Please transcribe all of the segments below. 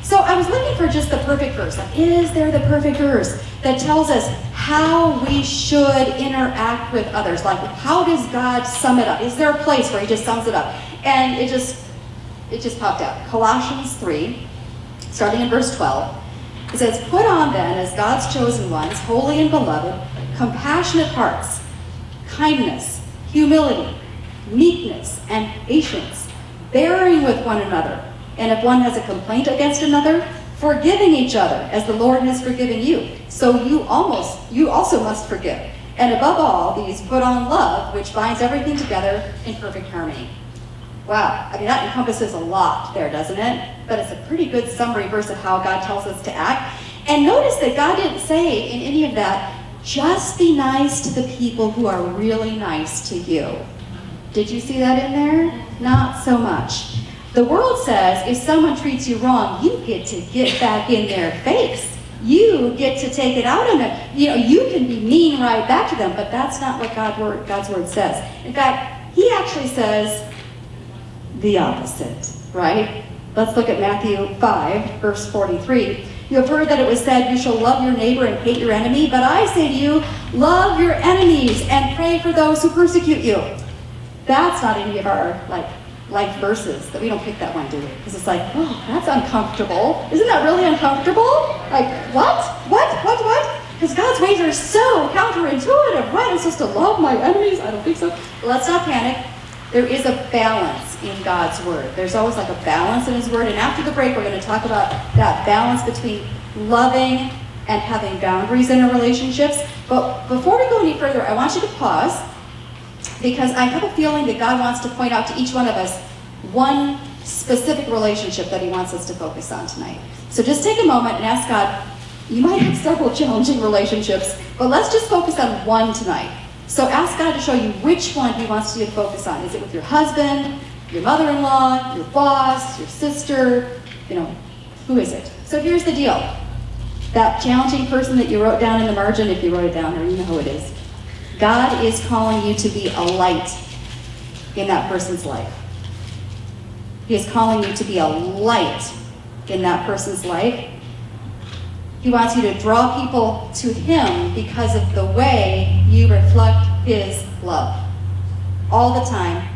So I was looking for just the perfect verse. Like, is there the perfect verse that tells us how we should interact with others? Like, how does God sum it up? Is there a place where he just sums it up? And it just popped out. Colossians 3, starting in verse 12. It says, "Put on then, as God's chosen ones, holy and beloved, compassionate hearts, kindness, humility, meekness, and patience, bearing with one another. And if one has a complaint against another, forgiving each other, as the Lord has forgiven you. So you also must forgive. And above all these, put on love, which binds everything together in perfect harmony." Wow, I mean, that encompasses a lot there, doesn't it? But it's a pretty good summary verse of how God tells us to act. And notice that God didn't say in any of that, just be nice to the people who are really nice to you. Did you see that in there? Not so much. The world says if someone treats you wrong, you get to get back in their face. You get to take it out on them. You can be mean right back to them, but that's not what God's word says. In fact, he actually says the opposite, right? Let's look at Matthew 5, verse 43. "You have heard that it was said, you shall love your neighbor and hate your enemy, but I say to you, love your enemies and pray for those who persecute you." That's not any of our life verses. That we don't pick that one, do we? Because it's like, oh, that's uncomfortable. Isn't that really uncomfortable? Like, what? Because God's ways are so counterintuitive. What? I'm supposed to love my enemies? I don't think so. Let's not panic. There is a balance in God's word. There's always like a balance in his word. And after the break, we're going to talk about that balance between loving and having boundaries in our relationships. But before we go any further, I want you to pause, because I have a feeling that God wants to point out to each one of us one specific relationship that he wants us to focus on tonight. So just take a moment and ask God. You might have several challenging relationships, but let's just focus on one tonight. So ask God to show you which one he wants you to focus on. Is it with your husband, your mother-in-law, your boss, your sister? Who is it? So here's the deal. That challenging person that you wrote down in the margin, if you wrote it down, or you know who it is. God is calling you to be a light in that person's life. He is calling you to be a light in that person's life. He wants you to draw people to him because of the way you reflect his love. All the time,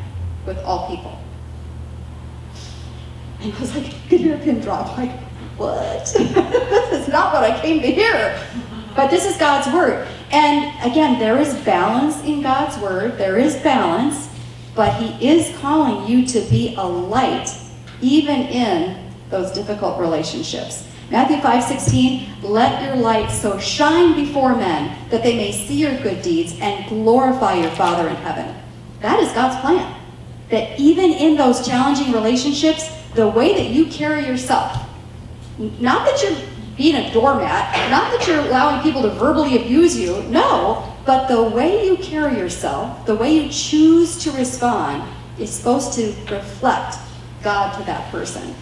with all people. And I was like, I could hear a pin drop. Like, what? This is not what I came to hear. But this is God's word. And again, there is balance in God's word. There is balance. But he is calling you to be a light, even in those difficult relationships. Matthew 5:16, "Let your light so shine before men that they may see your good deeds and glorify your Father in heaven." That is God's plan. That even in those challenging relationships, the way that you carry yourself, not that you're being a doormat, not that you're allowing people to verbally abuse you, no, but the way you carry yourself, the way you choose to respond, is supposed to reflect God to that person.